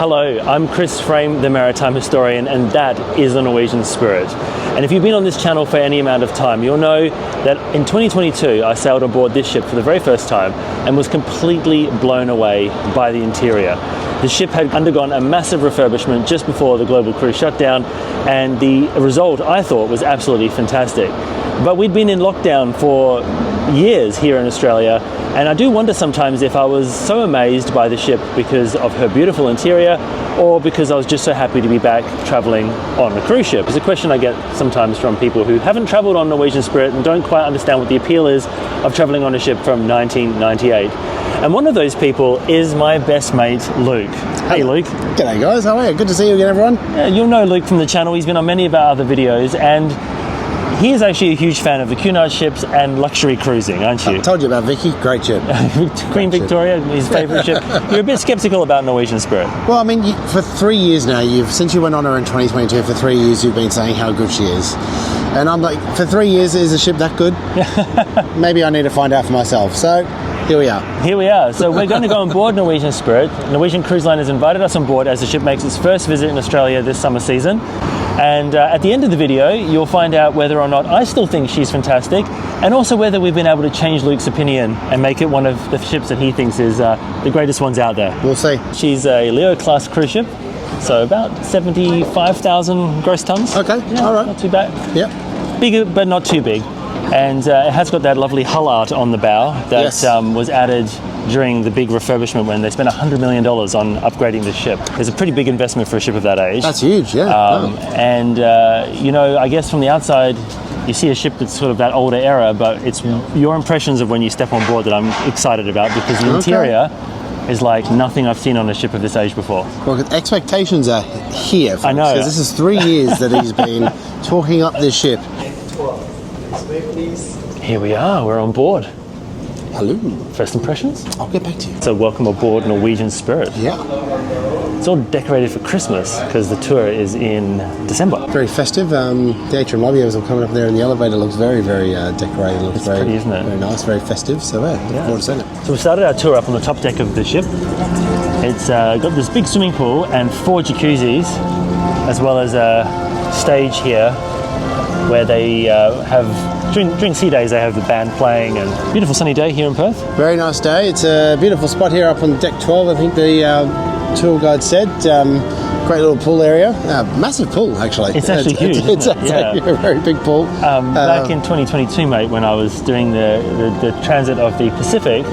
Hello, I'm Chris Frame, the maritime historian, and that is the Norwegian Spirit. And if you've been on this channel for any amount of time, you'll know that in 2022 I sailed aboard this ship for the very first time and was completely blown away by the interior. The ship had undergone a massive refurbishment just before the global cruise shutdown, and the result, I thought, was absolutely fantastic. But we'd been in lockdown for years here in Australia, and I do wonder sometimes if I was so amazed by the ship because of her beautiful interior or because I was just so happy to be back traveling on a cruise ship. It's a question I get sometimes from people who haven't traveled on Norwegian Spirit and don't quite understand what the appeal is of traveling on a ship from 1998. And one of those people is my best mate, Luke. Hey, Luke. G'day, guys. How are you? Good to see you again, everyone. Yeah, you'll know Luke from the channel. He's been on many of our other videos, and he is actually a huge fan of the Cunard ships and luxury cruising, aren't you? I told you about Vicky. Great ship. Queen Victoria, his favourite ship. You're a bit sceptical about Norwegian Spirit. Well, I mean, for 3 years now, since you went on her in 2022, for 3 years you've been saying how good she is. And I'm like, for 3 years, is a ship that good? Maybe I need to find out for myself. So, here we are. Here we are. So we're going to go on board Norwegian Spirit. Norwegian Cruise Line has invited us on board as the ship makes its first visit in Australia this summer season. And at the end of the video, you'll find out whether or not I still think she's fantastic, and also whether we've been able to change Luke's opinion and make it one of the ships that he thinks is the greatest ones out there. We'll see. She's a Leo class cruise ship, so about 75,000 gross tons. Okay, yeah, all right. Not too bad. Yep. Bigger, but not too big. And it has got that lovely hull art on the bow that Yes. was added during the big refurbishment when they spent $100 million on upgrading the ship. It's a pretty big investment for a ship of that age. That's huge, yeah. And, you know, I guess from the outside, you see a ship that's sort of that older era, but it's your impressions of when you step on board that I'm excited about, because the interior is like nothing I've seen on a ship of this age before. Well, expectations are here, folks. I know. Because this is 3 years that he's been talking up this ship. Here we are, we're on board. Hello. First impressions? I'll get back to you. So welcome aboard Norwegian Spirit. Yeah. It's all decorated for Christmas because the tour is in December. Very festive. The Atrium lobby, as I'm coming up there in the elevator, looks very, very decorated. Looks very pretty, isn't it? Very nice, very festive. So, looking forward to seeing it. So we started our tour up on the top deck of the ship. It's got this big swimming pool and 4 jacuzzis, as well as a stage here where they have, during sea days, they have the band playing, and beautiful sunny day here in Perth. Very nice day. It's a beautiful spot here up on deck 12, I think the tour guide said. Great little pool area. Massive pool, actually. It's actually huge. It's actually a very big pool. Back in 2022, mate, when I was doing the transit of the Pacific,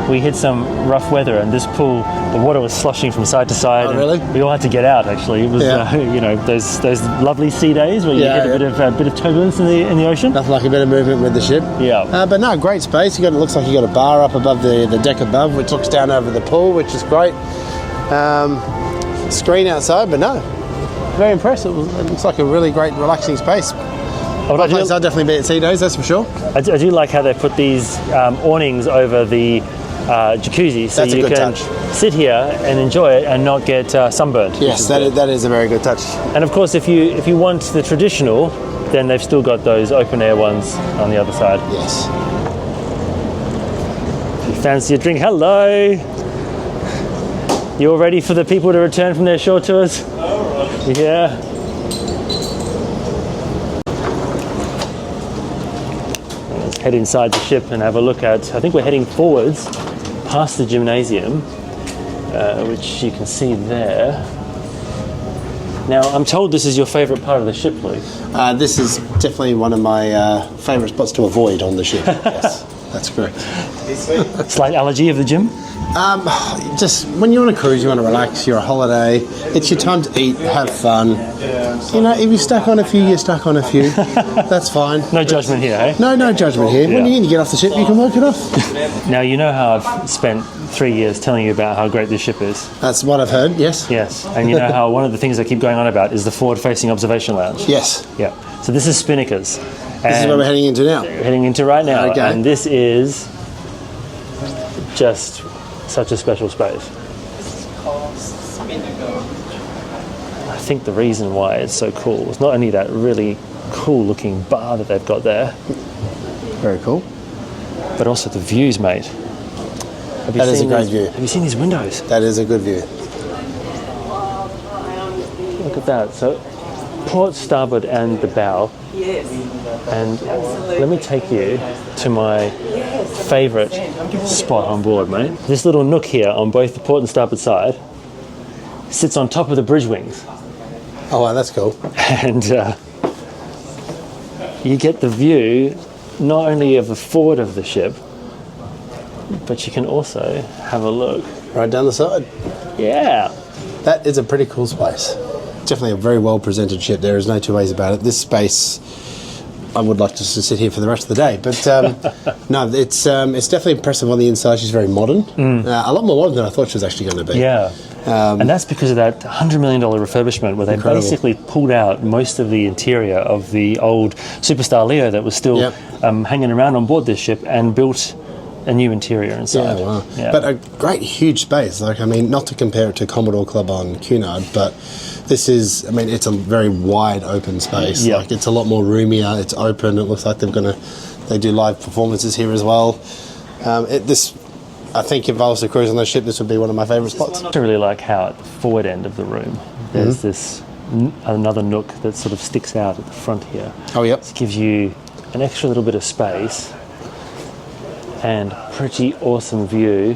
we hit some rough weather, and this pool, the water was sloshing from side to side. Oh, really? We all had to get out. Actually, it was you know, those lovely sea days where you get a bit of turbulence in the ocean. Nothing like a bit of movement with the ship. Yeah. But no, great space. It looks like you got a bar up above the deck above, which looks down over the pool, which is great. Screen outside, but no, very impressed. It looks like a really great, relaxing space. I'll definitely be at sea days, that's for sure. I do like how they put these awnings over the jacuzzi, so you can sit here and enjoy it and not get sunburned. Yes, that is a very good touch. And of course, if you want the traditional, then they've still got those open air ones on the other side. Yes. If you fancy a drink, hello. You all ready for the people to return from their shore tours? All right. Yeah. Let's head inside the ship and have a look at, I think we're heading forwards past the gymnasium, which you can see there. Now, I'm told this is your favourite part of the ship, Luke. This is definitely one of my favourite spots to avoid on the ship. Yes, that's correct. Slight allergy of the gym? Just when you're on a cruise, you want to relax, you're on holiday, it's your time to eat, have fun. You know, if you're stuck on a few, you're stuck on a few. That's fine. No judgment here, eh? No judgment here. When you get off the ship, you can work it off. Now, you know how I've spent 3 years telling you about how great this ship is. That's what I've heard, yes. Yes, and you know how one of the things I keep going on about is the forward-facing observation lounge. Yes. Yeah. So this is Spinnaker's. This is where we're heading into now. We're heading into right now. Okay. And this is just such a special space. I think the reason why it's so cool is not only that really cool looking bar that they've got there. Very cool. But also the views, mate. That is a great view. Have you seen these windows? That is a good view. Look at that. So port, starboard and the bow. Yes. And let me take you to my favourite spot on board, mate. This little nook here on both the port and starboard side sits on top of the bridge wings. Oh, wow, that's cool. And you get the view not only of the forward of the ship, but you can also have a look. Right down the side. Yeah. That is a pretty cool space. Definitely a very well presented ship. There is no two ways about it. This space, I would like to sit here for the rest of the day. But no, it's definitely impressive on the inside. She's very modern. A lot more modern than I thought she was actually going to be. Yeah. And that's because of that $100 million refurbishment where they basically pulled out most of the interior of the old Superstar Leo that was still hanging around on board this ship and built a new interior inside. Yeah, wow. Yeah. But a great, huge space. Like, I mean, not to compare it to Commodore Club on Cunard, but this is, I mean, it's a very wide open space. Yeah. Like, it's a lot more roomier. It's open. It looks like they do live performances here as well. I think if I was to cruise on this ship, this would be one of my favourite spots. I really like how at the forward end of the room, there's this another nook that sort of sticks out at the front here. Oh, yep. This gives you an extra little bit of space and pretty awesome view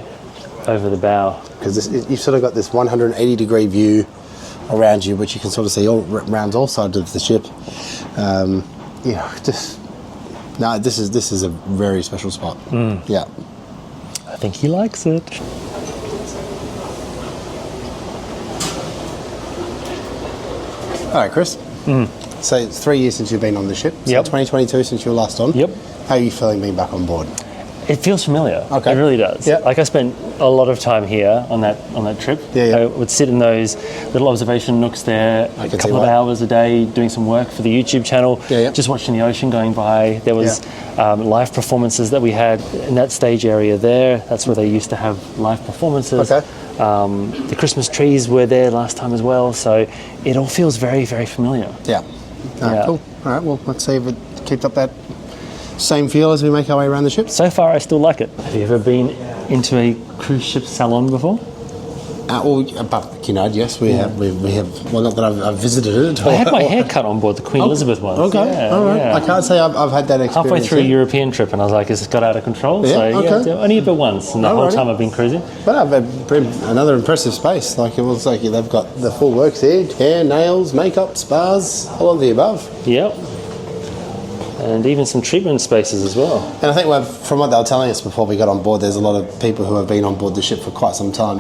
over the bow. Because you've sort of got this 180-degree view around you, which you can sort of see around all sides of the ship. This is a very special spot. Yeah. I think he likes it. All right, Chris. So it's 3 years since you've been on the ship. So Yep. 2022 since you were last on. Yep. How are you feeling being back on board? It feels familiar. Okay. It really does. Yep. Like I spent a lot of time here on that trip. Yeah. I would sit in those little observation nooks there I a can see couple of why. hours a day doing some work for the YouTube channel. Yeah. Just watching the ocean going by. There was live performances that we had in that stage area there. That's where they used to have live performances. Okay. The Christmas trees were there last time as well. So it all feels very, very familiar. Yeah. All right, Yeah. cool. All right, well, let's see if it keeps up that same feel as we make our way around the ship. So far, I still like it. Have you ever been into a cruise ship salon before? Above Cunard, yes, we have. We have. Well, not that I've visited it. I had my hair cut on board the Queen Elizabeth once. Okay, Yeah, all right. yeah. I can't say I've had that experience. Halfway through a yet. European trip, and I was like, "Has it got out of control?" Yeah, So okay. only but once, and the whole Alrighty. time I've been cruising. But I've had another impressive space. Like, it was like they've got the full works here: hair, nails, makeup, spas, all of the above. Yep. And even some treatment spaces as well. And I think from what they were telling us before we got on board, there's a lot of people who have been on board the ship for quite some time.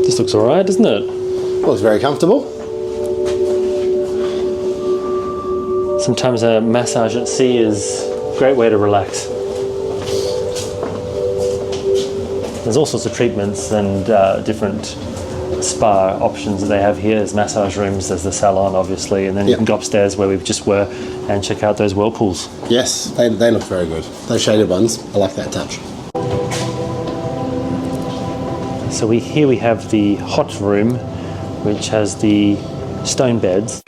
This looks all right, doesn't it? Well, it's very comfortable. Sometimes a massage at sea is a great way to relax. There's all sorts of treatments and different spa options that they have here. There's massage rooms, there's the salon obviously, and then you Yep. can go upstairs where we just were and check out those whirlpools. Yes, they look very good. Those shaded ones, I like that touch. So here we have the hot room, which has the stone beds.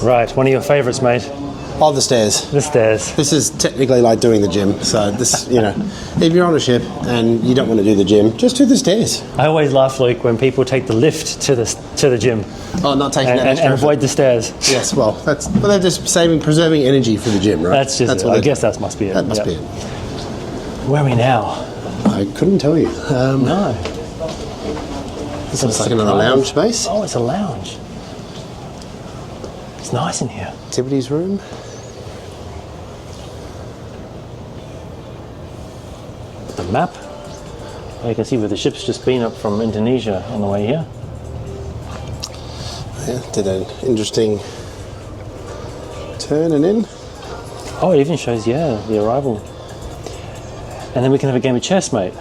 Right, one of your favourites, mate. Oh, the stairs. The stairs. This is technically like doing the gym. So this, if you're on a ship and you don't want to do the gym, just do the stairs. I always laugh, Luke, when people take the lift to the gym Oh, not taking that and extra effort. avoid the stairs. Yes, well, they're just preserving energy for the gym, right? That's just it. what I they- guess that must be it. That must Yep. be it. Where are we now? I couldn't tell you. No. This looks like another lounge space. Oh, it's a lounge. It's nice in here. Activities room. The map. You can see where the ship's just been up from Indonesia on the way here. Yeah, did an interesting turn and in. Oh, it even shows, the arrival. And then we can have a game of chess, mate.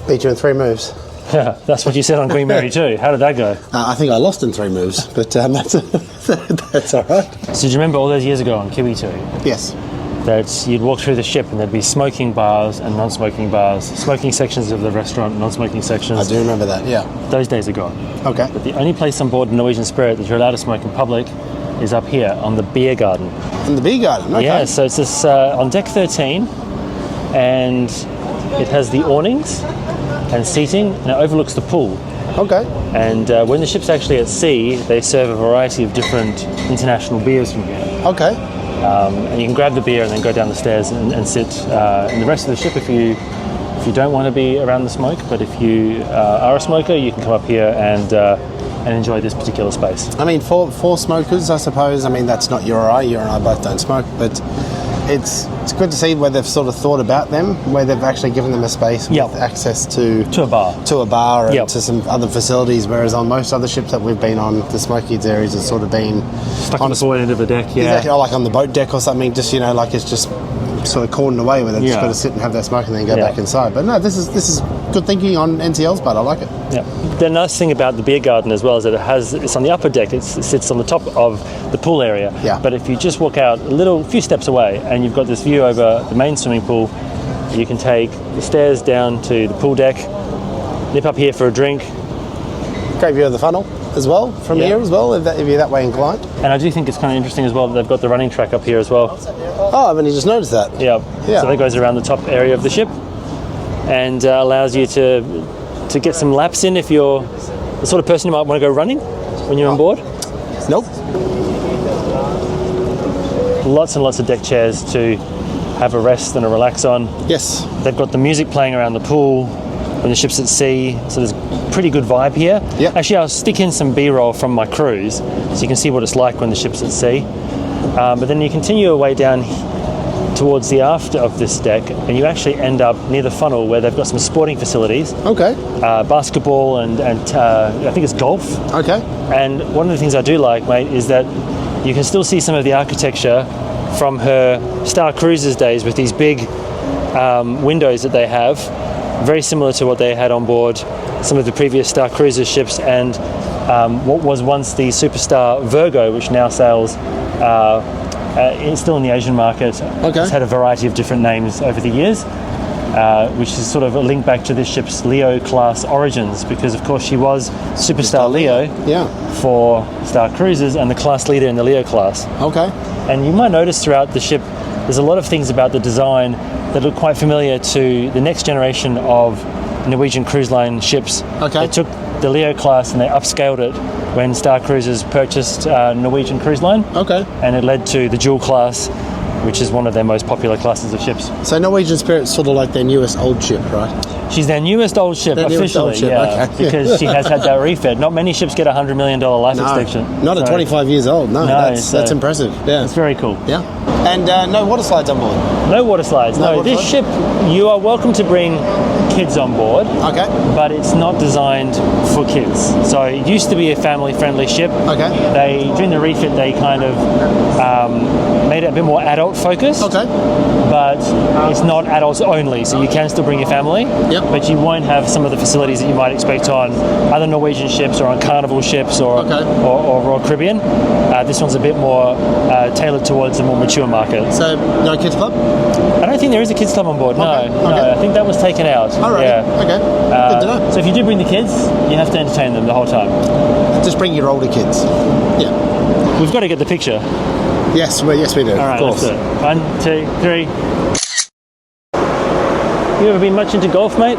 Beat you in 3 moves. Yeah, that's what you said on Queen Mary too. How did that go? I think I lost in 3 moves, but that's all right. So do you remember all those years ago on Kiwi 2? Yes. that you'd walk through the ship and there'd be smoking bars and non-smoking bars, smoking sections of the restaurant, non-smoking sections. I do remember that, yeah. Those days are gone. Okay. But the only place on board Norwegian Spirit that you're allowed to smoke in public is up here on the beer garden. In the beer garden, okay. Yeah, so it's this on deck 13, and it has the awnings and seating, and it overlooks the pool. Okay. And when the ship's actually at sea, they serve a variety of different international beers from here. Okay. And you can grab the beer and then go down the stairs and sit in the rest of the ship if you don't want to be around the smoke. But if you are a smoker, you can come up here and enjoy this particular space. I mean, for smokers, I suppose, I mean, that's not you or I. You and I both don't smoke, but it's good to see where they've sort of thought about them, where they've actually given them a space with access to a bar. And to some other facilities, whereas on most other ships that we've been on, the smoky areas have sort of been stuck on the forward end of the deck, exactly, or like on the boat deck or something, just, you know, like it's just sort of cordoned away where they've just got to sit and have their smoke and then go back inside. But no, this is good thinking on NCL's part. I like it. Yeah. The nice thing about the beer garden as well is that it's on the upper deck. It sits on the top of the pool area. Yeah. But if you just walk out a few steps away and you've got this view over the main swimming pool, you can take the stairs down to the pool deck, nip up here for a drink. Great view of the funnel as well from here as well, if you're that way inclined. And I do think it's kind of interesting as well that they've got the running track up here as well. Oh, I've only just noticed that. Yeah. So that goes around the top area of the ship and allows you to get some laps in if you're the sort of person who might want to go running when you're on board. Nope. Lots and lots of deck chairs to have a rest and a relax on. Yes. They've got the music playing around the pool when the ship's at sea, so there's pretty good vibe here. Yep. Actually, I'll stick in some B-roll from my cruise so you can see what it's like when the ship's at sea. But then you continue your way down towards the aft of this deck and you actually end up near the funnel where they've got some sporting facilities. Okay. Basketball and I think it's golf. Okay. And one of the things I do like, mate, is that you can still see some of the architecture from her Star Cruises days with these big windows that they have, very similar to what they had on board some of the previous Star Cruises ships and what was once the Superstar Virgo, which now sails it's still in the Asian market. Okay. It's had a variety of different names over the years, which is sort of a link back to this ship's Leo class origins, because of course she was Superstar Leo for Star Cruises and the class leader in the Leo class. Okay. And you might notice throughout the ship there's a lot of things about the design that look quite familiar to the next generation of Norwegian Cruise Line ships. Okay. They took the Leo class and they upscaled it when Star Cruises purchased Norwegian Cruise Line. Okay. And it led to the Jewel class, which is one of their most popular classes of ships. So Norwegian Spirit's sort of like their newest old ship, right? She's their newest old ship, officially, because she has had that refit. Not many ships get a $100 million life extension. Not at 25 years old, that's impressive. Yeah. It's very cool. Yeah. And no water slides on board? No water slides. No, this ship, you are welcome to bring kids on board. Okay. But it's not designed for kids. So it used to be a family-friendly ship. Okay. During the refit, they kind of made it a bit more adult-focused. Okay. But it's not adults only, so you can still bring your family. Yep. But you won't have some of the facilities that you might expect on other Norwegian ships or on Carnival ships or Royal Caribbean. This one's a bit more tailored towards a more mature market. So no kids club? I don't think there is a kids club on board. No, I think that was taken out. All right. Yeah. Okay. Good to know. So if you do bring the kids, you have to entertain them the whole time. Just bring your older kids. Yeah. We've got to get the picture. Yes, we do. All right, of course. let's do it. 1, 2, 3. You ever been much into golf, mate?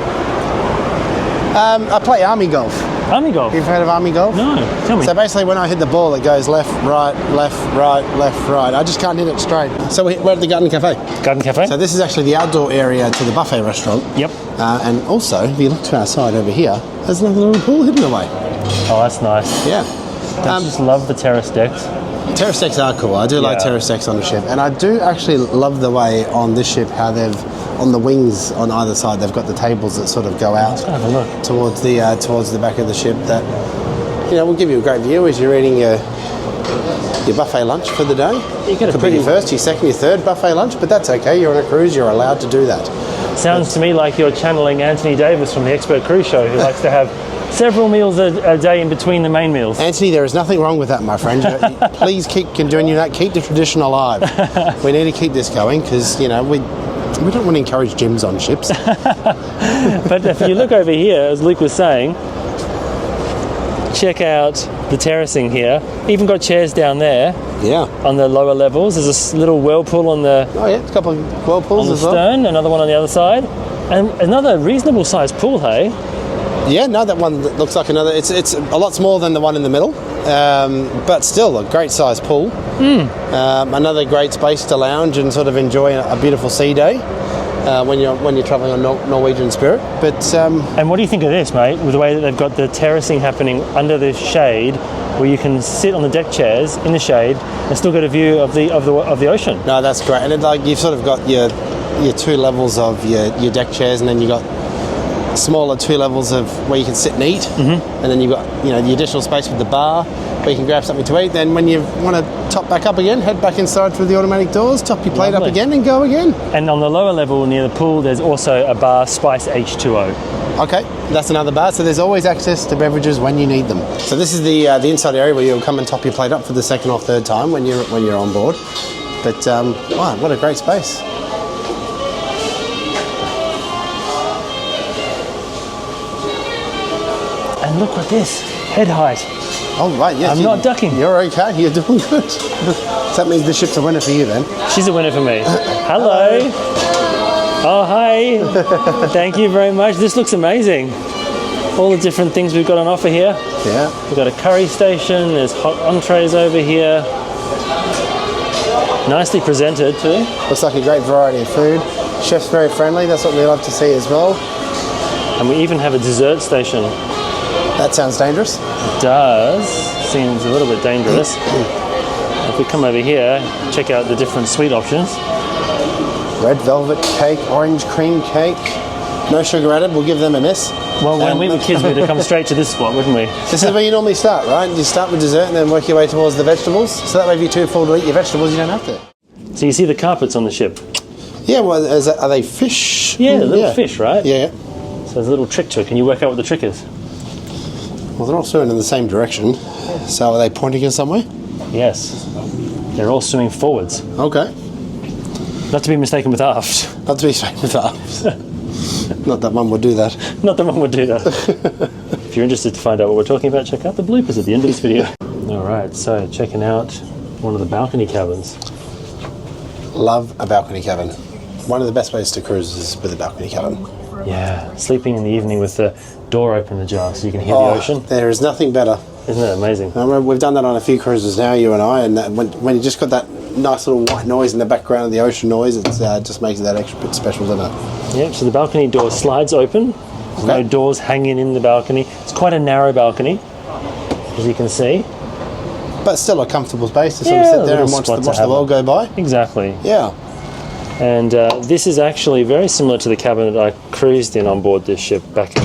I play army golf. Army golf? You've heard of army golf? No, tell me. So basically when I hit the ball, it goes left, right, left, right, left, right. I just can't hit it straight. So we're at the Garden Cafe. Garden Cafe? So this is actually the outdoor area to the buffet restaurant. Yep. And also, if you look to our side over here, there's another little pool hidden away. Oh, that's nice. Yeah. I just love the terrace decks. Terrace decks are cool. I do like terrace decks on the ship. And I do actually love the way on this ship how they've, on the wings on either side, they've got the tables that sort of go out towards the back of the ship that, you know, will give you a great view as you're eating your buffet lunch for the day. You get a Could be your first, your second, your third buffet lunch, but that's okay. You're on a cruise, you're allowed to do that. Sounds to me like you're channeling Anthony Davis from the Expert Cruise Show, who likes to have several meals a day in between the main meals. Anthony, there is nothing wrong with that, my friend. Please keep continuing that. Keep the tradition alive. We need to keep this going because, you know, we don't want to encourage gyms on ships. But if you look over here, as Luke was saying, check out the terracing here. Even got chairs down there. Yeah. On the lower levels. There's a little whirlpool on the a couple of whirlpools on the as well. stern, another one on the other side, and another reasonable sized pool, hey? Yeah, no, that one looks like another. It's a lot smaller than the one in the middle, but still a great sized pool. Another great space to lounge and sort of enjoy a beautiful sea day when you're travelling on Norwegian Spirit. But and what do you think of this, mate? With the way that they've got the terracing happening under the shade, where you can sit on the deck chairs in the shade and still get a view of the ocean. No, that's great. And like you've sort of got your two levels of your deck chairs, and then you got smaller two levels of where you can sit and eat, and then you've got the additional space with the bar where you can grab something to eat. Then when you want to top back up again, head back inside through the automatic doors, top your plate up again and go again. And on the lower level near the pool, there's also a bar, Spice H2O. Okay, that's another bar, so there's always access to beverages when you need them. So this is the inside area where you'll come and top your plate up for the second or third time when you're on board. But wow, what a great space. And look at this, head height. Oh, right, yes. I'm not ducking. You're okay, you're doing good. So that means the ship's a winner for you then. She's a winner for me. Hello. Oh, hi. Thank you very much. This looks amazing. All the different things we've got on offer here. Yeah. We've got a curry station, there's hot entrees over here. Nicely presented too. Looks like a great variety of food. Chef's very friendly, that's what we love to see as well. And we even have a dessert station. That sounds dangerous. It does. Seems a little bit dangerous. If we come over here, check out the different sweet options. Red velvet cake, orange cream cake. No sugar added, we'll give them a miss. Well, when we were kids, we'd have come straight to this spot, wouldn't we? This is where you normally start, right? You start with dessert and then work your way towards the vegetables. So that way if you're too full to eat your vegetables, you don't have to. So you see the carpets on the ship? Yeah, well, are they fish? Yeah, little fish, right? Yeah. So there's a little trick to it. Can you work out what the trick is? Well, they're all swimming in the same direction. So are they pointing us somewhere? Yes. They're all swimming forwards. Okay. Not to be mistaken with aft. Not to be mistaken with aft. Not that one would do that. Not that one would do that. If you're interested to find out what we're talking about, check out the bloopers at the end of this video. Alright, so checking out one of the balcony cabins. Love a balcony cabin. One of the best ways to cruise is with a balcony cabin. Yeah, sleeping in the evening with the door open ajar so you can hear the ocean. There is nothing better. Isn't it amazing? I remember we've done that on a few cruises now, you and I, and that when you just got that nice little white noise in the background of the ocean noise, it just makes it that extra bit special, doesn't it? Yep, so the balcony door slides open. There's no doors hanging in the balcony. It's quite a narrow balcony, as you can see. But still a comfortable space to sort of sit there and watch the world go by. Exactly. Yeah. And this is actually very similar to the cabin that I cruised in on board this ship back in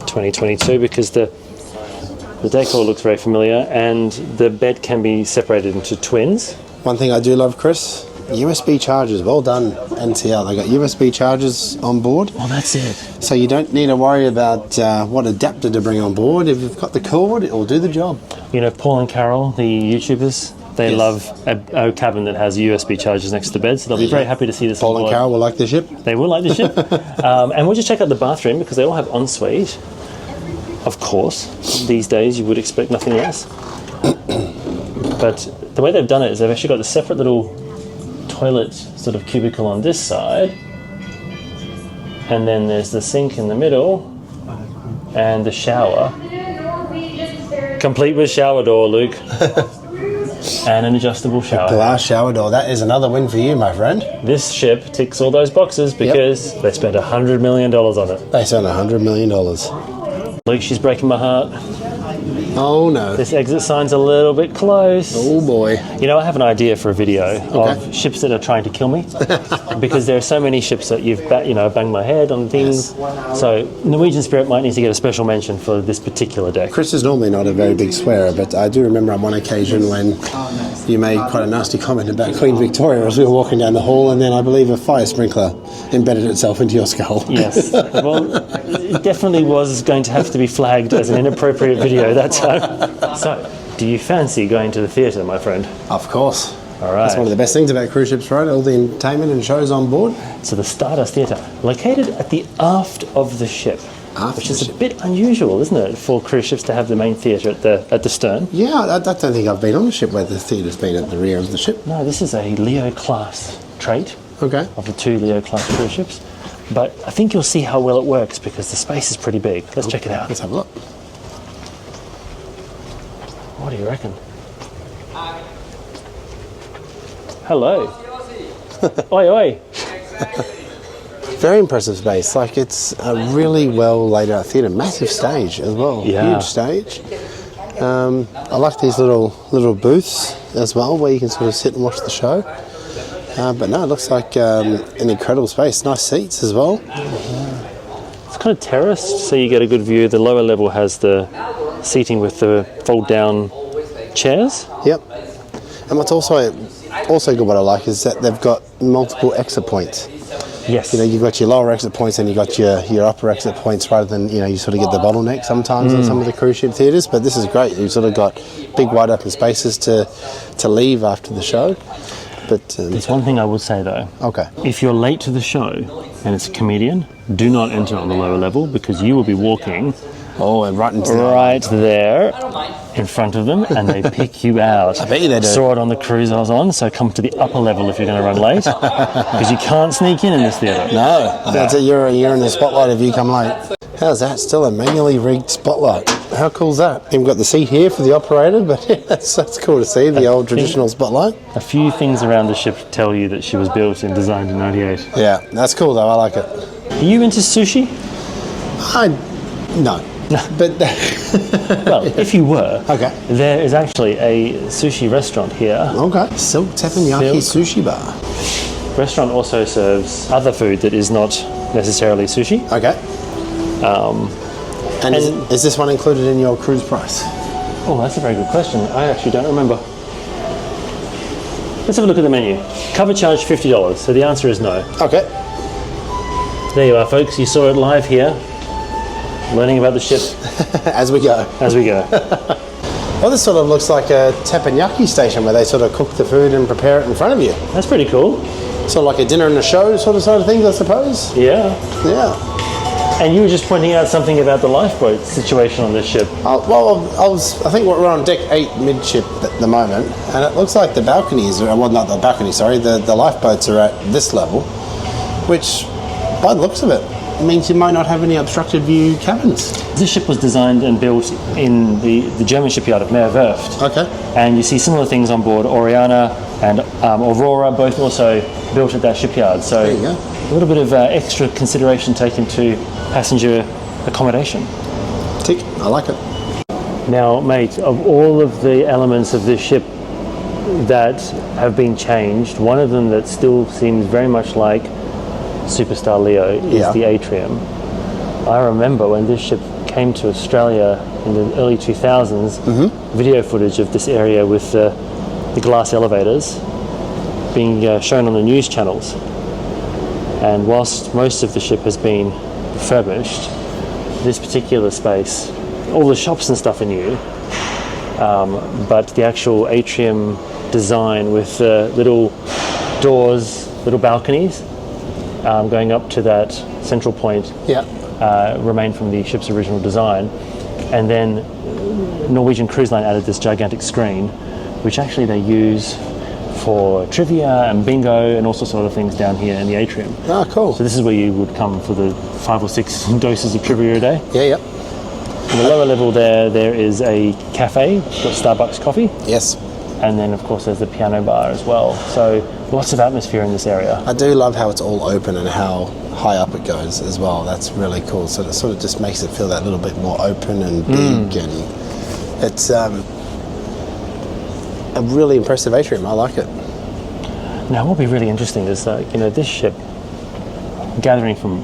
2022 because the decor looks very familiar and the bed can be separated into twins. One thing I do love, Chris, USB chargers. Well done, NCL. They got USB chargers on board. Oh, that's it. So you don't need to worry about what adapter to bring on board. If you've got the cord, it will do the job. You know, Paul and Carol, the YouTubers, they love a cabin that has USB chargers next to the bed, so they'll be very happy to see this. Paul and Carol will like the ship. They will like the ship. And we'll just check out the bathroom because they all have ensuite. Of course, these days you would expect nothing less. But the way they've done it is they've actually got a separate little toilet sort of cubicle on this side, and then there's the sink in the middle and the shower, complete with shower door, Luke. And an adjustable shower. Glass shower door. That is another win for you, my friend. This ship ticks all those boxes because they spent $100 million on it. They spent $100 million. Luke, she's breaking my heart. Oh no. This exit sign's a little bit close. Oh boy. You know, I have an idea for a video of ships that are trying to kill me, because there are so many ships that you've banged my head on things. Yes. So Norwegian Spirit might need to get a special mention for this particular deck. Chris is normally not a very big swearer, but I do remember on one occasion when you made quite a nasty comment about Queen Victoria as we were walking down the hall, and then I believe a fire sprinkler embedded itself into your skull. Yes. Well, it definitely was going to have to be flagged as an inappropriate video that time. So, do you fancy going to the theatre, my friend? Of course. All right. That's one of the best things about cruise ships, right? All the entertainment and shows on board. So the Stardust Theatre, located at the aft of the ship, which is a bit unusual, isn't it, for cruise ships to have the main theatre at the stern? Yeah, I don't think I've been on a ship where the theatre's been at the rear of the ship. No, this is a Leo class trait Okay. of the 2 Leo class cruise ships. But I think you'll see how well it works because the space is pretty big. Let's check it out. Let's have a look. What do you reckon? Hello. Oi, oi. Very impressive space. Like, it's a really well laid out theatre. Massive stage as well. Yeah. Huge stage. I like these little booths as well where you can sort of sit and watch the show. But no, it looks like an incredible space. Nice seats as well. It's kind of terraced, so you get a good view. The lower level has the seating with the fold-down chairs. Yep. And what's also good, what I like, is that they've got multiple exit points. Yes. You know, you've got your lower exit points and you've got your upper exit points, rather than, you know, you sort of get the bottleneck sometimes on some of the cruise ship theatres. But this is great. You've sort of got big wide open spaces to leave after the show. But There's one thing I would say though. okay. If you're late to the show and it's a comedian, do not enter on the lower level because you will be walking Oh, and right into right there in front of them and they pick you out. I bet you they do. Saw it on the cruise I was on, so come to the upper level if you're going to run late because you can't sneak in this theatre. No, that's it. You're in the spotlight if you come late. How's that? Still a manually rigged spotlight. How cool's that? You've got the seat here for the operator, but yeah, that's cool to see, the old traditional spotlight. A few things around the ship tell you that she was built and designed in 98. Yeah, that's cool though. I like it. Are you into sushi? No. But Well, if you were, okay. there is actually a sushi restaurant here. Okay. Silk Teppanyaki Sushi Bar. Restaurant also serves other food that is not necessarily sushi. Okay. And is this one included in your cruise price? Oh, that's a very good question. I actually don't remember. Let's have a look at the menu. Cover charge $50, so the answer is no. Okay. There you are, folks. You saw it live here, learning about the ship As we go. as we go. Well, this sort of looks like a teppanyaki station where they sort of cook the food and prepare it in front of you. That's pretty cool. Sort of like a dinner and a show sort of things, I suppose. Yeah. Yeah. And you were just pointing out something about the lifeboat situation on this ship. I think we're on deck 8 midship at the moment, and it looks like the balconies are, well, not the balcony, sorry, the lifeboats are at this level, which, by the looks of it, means you might not have any obstructed view cabins. This ship was designed and built in the German shipyard of Meyer Werft. Okay. And you see similar things on board. Oriana and Aurora, both also built at that shipyard. So There you go. a little bit of extra consideration taken to passenger accommodation. Tick. I like it. Now, mate, of all of the elements of this ship that have been changed, one of them that still seems very much like Superstar Leo is the Atrium. I remember when this ship came to Australia in the early 2000s, video footage of this area with the glass elevators being shown on the news channels. And whilst most of the ship has been refurbished, this particular space, all the shops and stuff are new, but the actual atrium design with little doors, little balconies, going up to that central point remain from the ship's original design. And then Norwegian Cruise Line added this gigantic screen, which actually they use for trivia and bingo and all sorts of other things down here in the atrium. Ah, cool. So this is where you would come for the 5 or 6 doses of trivia a day. Yeah. On the lower level there is a cafe, got Starbucks coffee. Yes. And then of course there's the piano bar as well. So lots of atmosphere in this area. I do love how it's all open and how high up it goes as well. That's really cool. So it sort of just makes it feel that little bit more open and big, and It's a really impressive atrium. I like it. Now, what will be really interesting is that, this ship, gathering from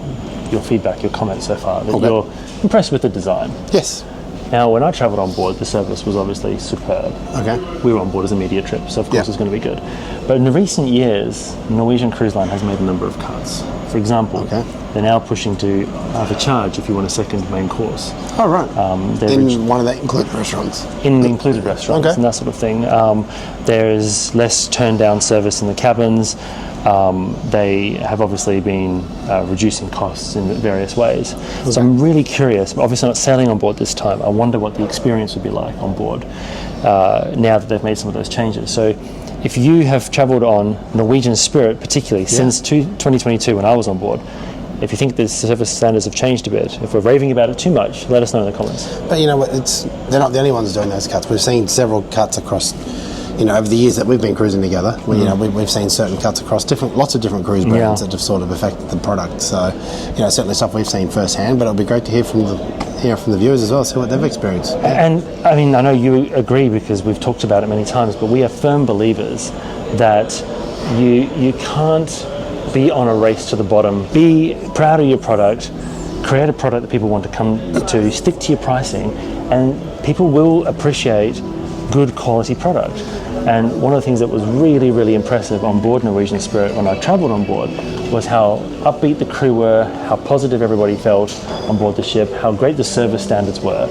your feedback, your comments so far, that you're impressed with the design. Yes. Now, when I travelled on board, the service was obviously superb. Okay. We were on board as a media trip, so of course it's going to be good. But in the recent years, Norwegian Cruise Line has made a number of cuts. For example, they're now pushing to have a charge if you want a second main course. Oh, right. In one of the included restaurants? In the included restaurants and that sort of thing. There's less turn-down service in the cabins. They have obviously been reducing costs in various ways. So I'm really curious, obviously not sailing on board this time, I wonder what the experience would be like on board now that they've made some of those changes. So if you have travelled on Norwegian Spirit, particularly since 2022 when I was on board, if you think the service standards have changed a bit, if we're raving about it too much, let us know in the comments. But you know what, they're not the only ones doing those cuts. We've seen several cuts across, over the years that we've been cruising together. We've seen certain cuts across lots of different cruise brands that have sort of affected the product. So, certainly stuff we've seen firsthand, but it'll be great to hear from the viewers as well, see what they've experienced. And I mean, I know you agree because we've talked about it many times, but we are firm believers that you can't be on a race to the bottom. Be proud of your product, create a product that people want to come to, stick to your pricing, and people will appreciate good quality product. And one of the things that was really, really impressive on board Norwegian Spirit when I travelled on board was how upbeat the crew were, how positive everybody felt on board the ship, how great the service standards were.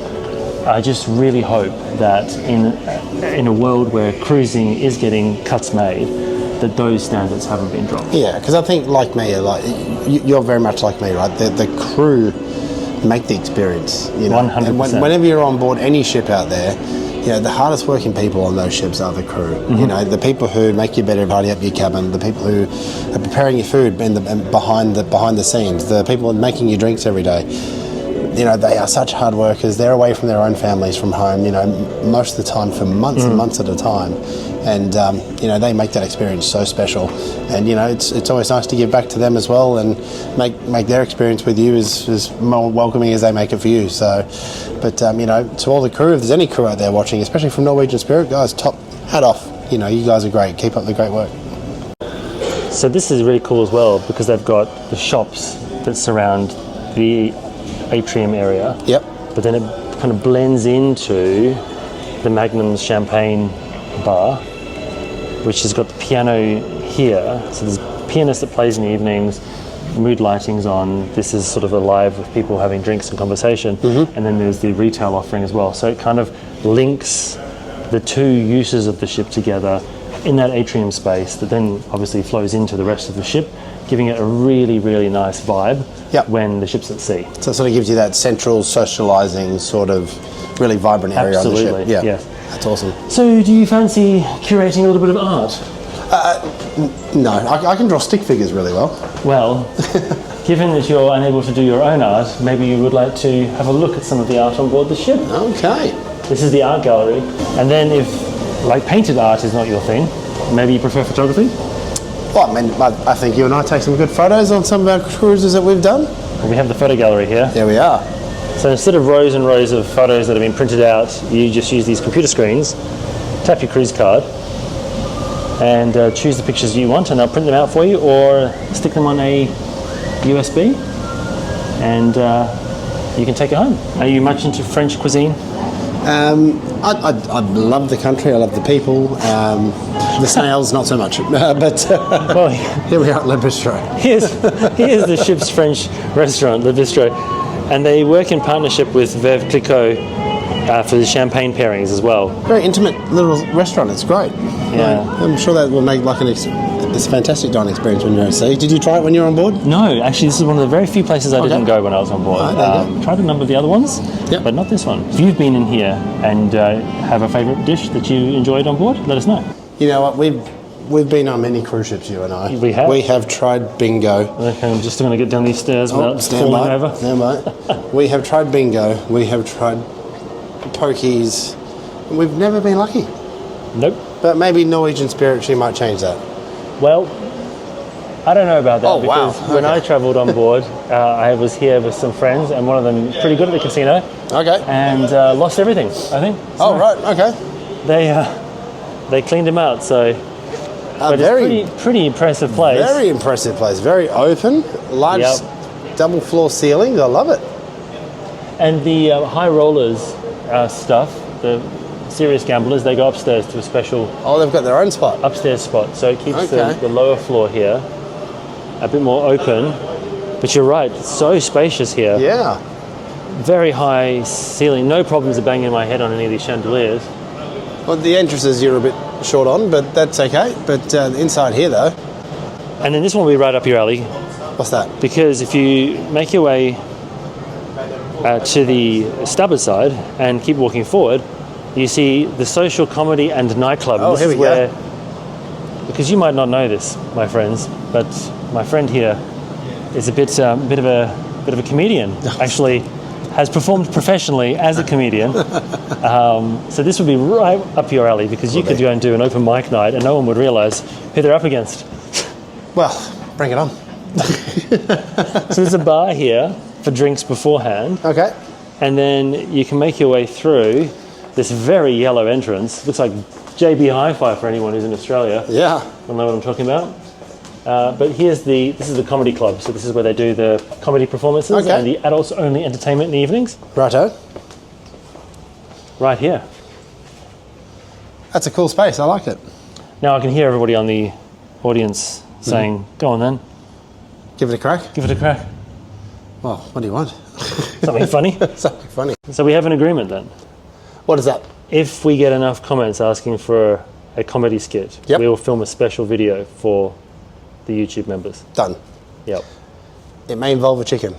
I just really hope that in a world where cruising is getting cuts made, that those standards haven't been dropped. Yeah, because I think like me, you're very much like me, right? The crew make the experience. 100%. And whenever you're on board any ship out there, the hardest working people on those ships are the crew. The people who make your bed and tidy up your cabin, the people who are preparing your food behind the scenes, the people making your drinks every day. They are such hard workers. They're away from their own families from home, most of the time for months and months at a time. And, they make that experience so special. And, it's always nice to give back to them as well and make their experience with you as more welcoming as they make it for you. So, but, to all the crew, if there's any crew out there watching, especially from Norwegian Spirit, guys, top hat off. You guys are great. Keep up the great work. So this is really cool as well because they've got the shops that surround the atrium area. Yep. But then it kind of blends into the Magnum's champagne bar, which has got the piano here. So there's a pianist that plays in the evenings, mood lighting's on. This is sort of alive with people having drinks and conversation. And then there's the retail offering as well. So it kind of links the two uses of the ship together in that atrium space that then obviously flows into the rest of the ship, giving it a really, really nice vibe when the ship's at sea. So it sort of gives you that central socialising sort of really vibrant area on the ship. Yeah, yes. That's awesome. So do you fancy curating a little bit of art? No, I can draw stick figures really well. Well, given that you're unable to do your own art, maybe you would like to have a look at some of the art on board the ship. Okay. This is the art gallery. And then if, painted art is not your thing, maybe you prefer photography? Well, I think you and I take some good photos on some of our cruises that we've done. Well, we have the photo gallery here. There we are. So instead of rows and rows of photos that have been printed out, you just use these computer screens, tap your cruise card, and choose the pictures you want, and they'll print them out for you, or stick them on a USB, and you can take it home. Are you much into French cuisine? I love the country, I love the people. The snails, not so much. But well, here we are at Le Bistro. Here's the ship's French restaurant, Le Bistro. And they work in partnership with Veuve Clicquot for the champagne pairings as well. Very intimate little restaurant, it's great. Yeah. I'm sure that will make this fantastic dining experience when you're at sea. Did you try it when you were on board? No, actually this is one of the very few places I didn't go when I was on board. Tried a number of the other ones, but not this one. If you've been in here and have a favourite dish that you enjoyed on board, let us know. You know what, we've been on many cruise ships, you and I. We have? We have tried bingo. Okay, I'm just going to get down these stairs without falling over. Stand by. We have tried bingo. We have tried pokies. We've never been lucky. Nope. But maybe Norwegian Spirit, she might change that. Well, I don't know about that Oh, wow. because when I travelled on board, I was here with some friends, and one of them pretty good at the casino. Okay. And lost everything, I think. Oh, right. Okay. They cleaned him out, so. But it's pretty impressive place. Very impressive place. Very open, large double floor ceilings. I love it. And the high rollers stuff, the serious gamblers, they go upstairs to a special. Oh, they've got their own spot. Upstairs spot, so it keeps Okay. the lower floor here a bit more open. But you're right, it's so spacious here. Yeah. Very high ceiling, no problems of banging my head on any of these chandeliers. Well, the entrances you're a bit short on, but that's okay. But inside here, though. And then this one will be right up your alley, What's that? because if you make your way to the starboard side and keep walking forward, you see the social comedy and nightclub. Oh, This here is we go. Because you might not know this, my friends, but my friend here is a bit of a comedian. Actually, has performed professionally as a comedian. So this would be right up your alley because you could go and do an open mic night and no one would realise who they're up against. Well, bring it on. So there's a bar here for drinks beforehand, Okay. and then you can make your way through this very yellow entrance. Looks like JB Hi-Fi for anyone who's in Australia. Yeah. You'll know what I'm talking about. But this is the comedy club, so this is where they do the comedy performances Okay. and the adults only entertainment in the evenings. Righto. Right here. That's a cool space. I like it. Now I can hear everybody on the audience saying, "Go on then, Give it a crack. give it a crack." Well, what do you want? Something funny. Something funny. So we have an agreement then. What is that? If we get enough comments asking for a comedy skit, Yep. we will film a special video for the YouTube members. Done. Yep. It may involve a chicken.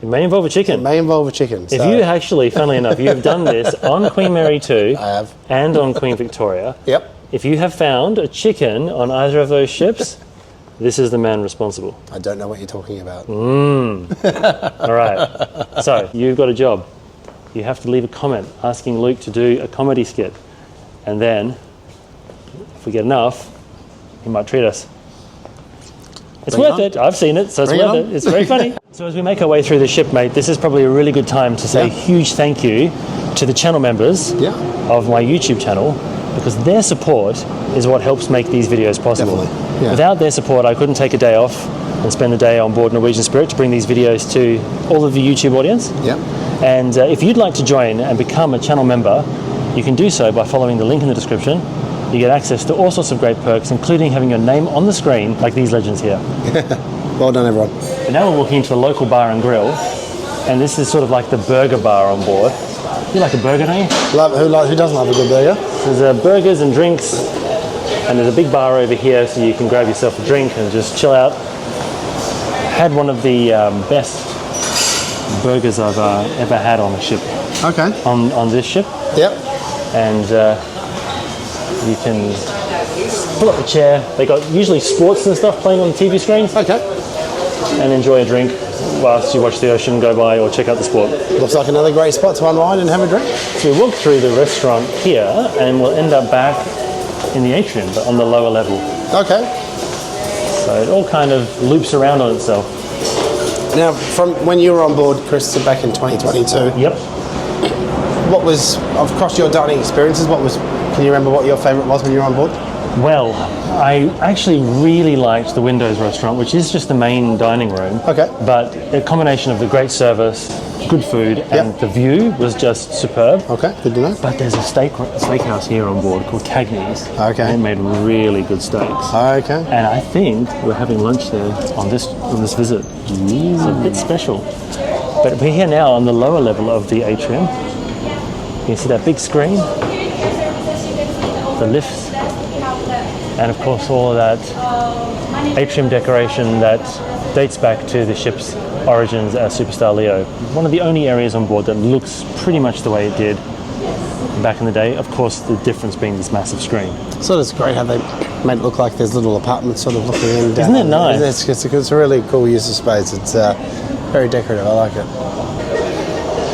It may involve a chicken. It may involve a chicken. If you actually, funnily enough, you have done this on Queen Mary 2 I have. and on Queen Victoria. Yep. If you have found a chicken on either of those ships, this is the man responsible. I don't know what you're talking about. All right. So you've got a job. You have to leave a comment asking Luke to do a comedy skit. And then, if we get enough, he might treat us. It's Bring it worth on. it. I've seen it, so it's Bring it worth on. it. It's very funny. So as we make our way through the ship, mate, this is probably a really good time to say a huge thank you to the channel members Yeah. of my YouTube channel, because their support is what helps make these videos possible. Definitely, yeah. Without their support, I couldn't take a day off and spend a day on board Norwegian Spirit to bring these videos to all of the YouTube audience. Yep. And if you'd like to join and become a channel member, you can do so by following the link in the description. You get access to all sorts of great perks, including having your name on the screen, like these legends here. Well done, everyone. And now we're walking into a local bar and grill, and this is sort of like the burger bar on board. You like a burger, don't you? Who doesn't love a good burger? There's burgers and drinks, and there's a big bar over here so you can grab yourself a drink and just chill out. Had one of the best burgers I've ever had on a ship, Okay. on this ship. Yep. And you can pull up a chair. They got usually sports and stuff playing on the TV screens, Okay. and enjoy a drink whilst you watch the ocean go by or check out the sport. Looks like another great spot to unwind and have a drink. So we walk through the restaurant here and we'll end up back in the atrium, but on the lower level. Okay. So it all kind of loops around on itself. Now, from when you were on board, Chris, back in 2022, Yep. what was, across your dining experiences, can you remember what your favourite was when you were on board? Well, I actually really liked the Windows restaurant, which is just the main dining room. Okay. But a combination of the great service, good food, and the view was just superb. Okay, good to know. But there's a steakhouse here on board called Cagney's. Okay. And they made really good steaks. Okay. And I think we're having lunch there on this visit. It's a bit special. But we're here now on the lower level of the atrium. You can see that big screen, the lifts, and of course all of that atrium decoration that dates back to the ship's origins as Superstar Leo. One of the only areas on board that looks pretty much the way it did back in the day. Of course, the difference being this massive screen. So it's great how they made it look like there's little apartments sort of looking in. Isn't it nice? It's a really cool use of space. It's very decorative. I like it.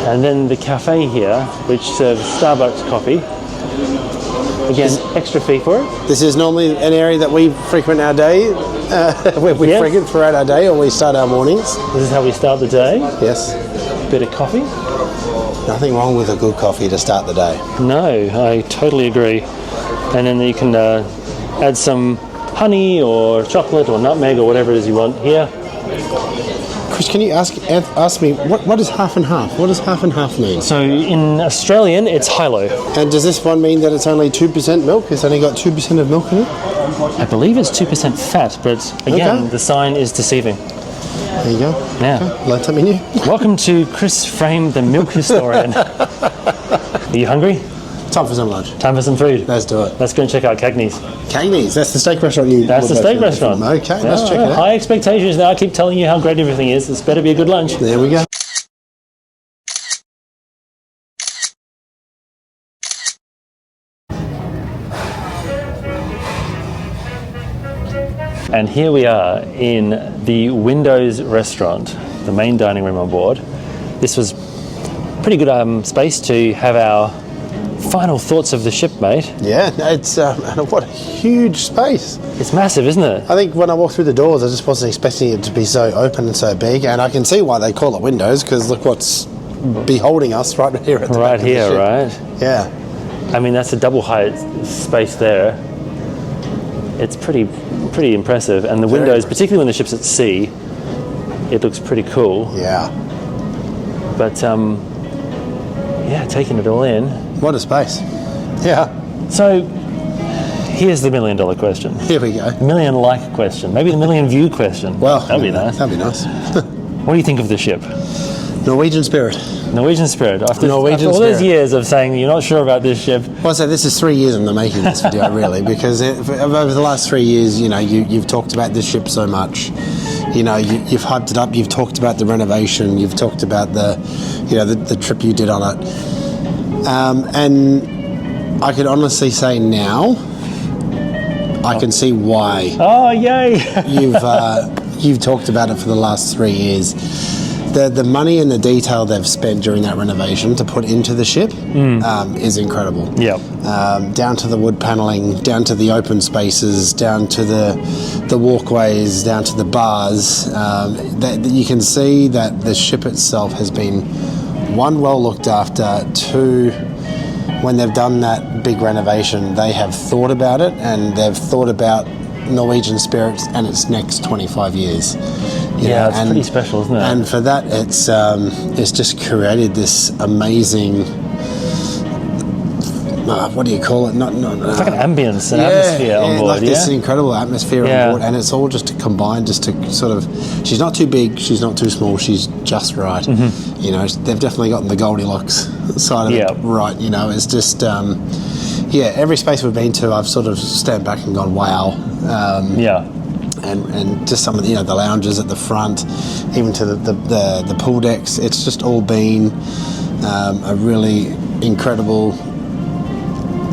And then the cafe here, which serves Starbucks coffee. Again, extra fee for it. This is normally an area that we frequent our day We Yeah. frigate throughout our day, or we start our mornings. This is how we start the day. Yes. Bit of coffee. Nothing wrong with a good coffee to start the day. No, I totally agree. And then you can add some honey or chocolate or nutmeg or whatever it is you want here. Chris, can you ask me, what is half and half? What does half and half mean? So in Australian, it's high-low. And does this one mean that it's only 2% milk? It's only got 2% of milk in it? I believe it's 2% fat, but again, Okay. the sign is deceiving. There you go. Yeah. Okay. Learn something new. Welcome to Chris Frame, the milk historian. Are you hungry? Time for some lunch. Time for some food. Let's do it. Let's go and check out Cagney's. Cagney's, that's the steak restaurant you... That's the steak restaurant. Okay, let's check it out. High expectations now. I keep telling you how great everything is. This better be a good lunch. There we go. And here we are in the Windows restaurant, the main dining room on board. This was pretty good space to have our final thoughts of the ship, mate. Yeah, it's what a huge space. It's massive, isn't it? I think when I walked through the doors, I just wasn't expecting it to be so open and so big, and I can see why they call it Windows, because look what's beholding us right here at the Right back of the here, ship. right? Yeah. I mean, that's a double height space there. It's pretty impressive. And the Very windows, impressive. particularly when the ship's at sea, it looks pretty cool. Yeah. But yeah, taking it all in. What a space. Yeah. So here's the $1 million question. Here we go. The million like question. Maybe the million view question. Well, that'd be nice. That'd be nice. What do you think of the ship? Norwegian Spirit. Norwegian Spirit. After all Norwegian those Spirit. years of saying you're not sure about this ship. Well, so this is 3 years in the making of this video, really, because over the last 3 years, you know, you've talked about this ship so much. You know, you've hyped it up. You've talked about the renovation. You've talked about the trip you did on it. And I could honestly say now, I can see why Oh, yay! you've talked about it for the last 3 years. The money and the detail they've spent during that renovation to put into the ship is incredible. Yep. Down to the wood paneling, down to the open spaces, down to the walkways, down to the bars. That you can see that the ship itself has been, one, well looked after, two, when they've done that big renovation, they have thought about it, and they've thought about Norwegian Spirit and its next 25 years. You Yeah, know, it's pretty special, isn't it? And for that, it's just created this amazing. What do you call it? It's like an ambience, an atmosphere on board. Like this incredible atmosphere Yeah. on board, and it's all just combined, just to sort of. She's not too big, she's not too small, she's just right. Mm-hmm. You know, they've definitely gotten the Goldilocks side of Yeah. it right. You know, it's just. Every space we've been to, I've sort of stepped back and gone, wow. Yeah. And just some of the, the lounges at the front, even to the pool decks. It's just all been a really incredible,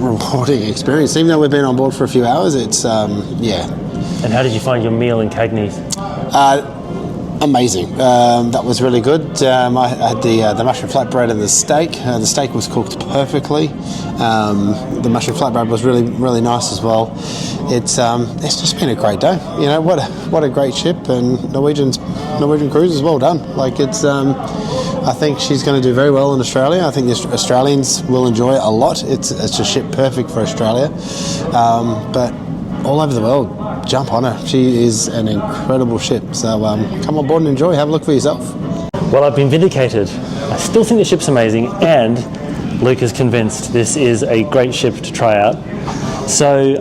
rewarding experience. Even though we've been on board for a few hours, it's And how did you find your meal in Cagney's? amazing. That was really good. I had the mushroom flatbread and the steak. The steak was cooked perfectly. The mushroom flatbread was really, really nice as well. It's just been a great day. You know, what a great ship, and Norwegian Cruise is well done. Like I think she's going to do very well in Australia. I think the Australians will enjoy it a lot. It's a ship perfect for Australia, but all over the world, jump on her. She is an incredible ship. So come on board and enjoy. Have a look for yourself. Well, I've been vindicated. I still think the ship's amazing, and Luke is convinced this is a great ship to try out. So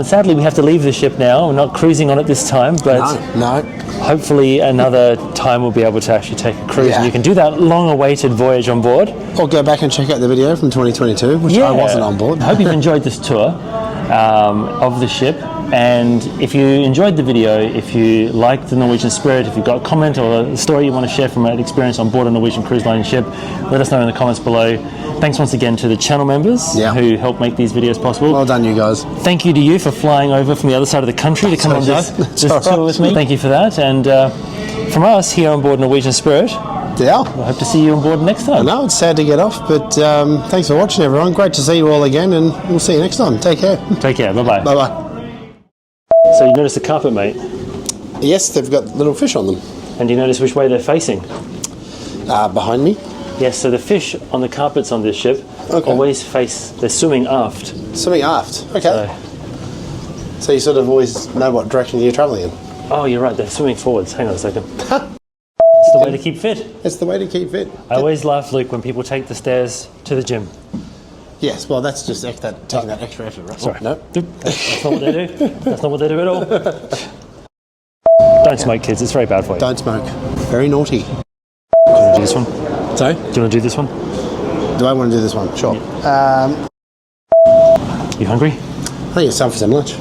sadly, we have to leave the ship now. We're not cruising on it this time, but No. hopefully another time we'll be able to actually take a cruise. Yeah. And you can do that long-awaited voyage on board. Or go back and check out the video from 2022, which I wasn't on board. I hope you've enjoyed this tour of the ship. And if you enjoyed the video, if you liked the Norwegian Spirit, if you've got a comment or a story you want to share from an experience on board a Norwegian Cruise Line ship, let us know in the comments below. Thanks once again to the channel members who help make these videos possible. Well done, you guys. Thank you to you for flying over from the other side of the country to come on this tour with me. Thank you for that. And from us here on board Norwegian Spirit, Yeah. I hope to see you on board next I time. know, it's sad to get off, but thanks for watching, everyone. Great to see you all again, and we'll see you next time. Take care. Take care. Bye-bye. Bye-bye. So you noticed the carpet, mate? Yes, they've got little fish on them. And do you notice which way they're facing? Behind me. Yes, so the fish on the carpets on this ship always face, they're swimming aft. Swimming aft. Okay. So you sort of always know what direction you're travelling in. Oh, you're right, they're swimming forwards. Hang on a second. It's the way to keep fit. It's the way to keep fit. I always laugh, Luke, when people take the stairs to the gym. Yes, well, that's just taking that extra effort, right? Sorry. No. That's not what they do. That's not what they do at all. Don't smoke, kids. It's very bad for you. Don't smoke. Very naughty. Do you want to do this one? Sorry? Do you want to do this one? Do I want to do this one? Sure. You hungry? I think it's time for some lunch.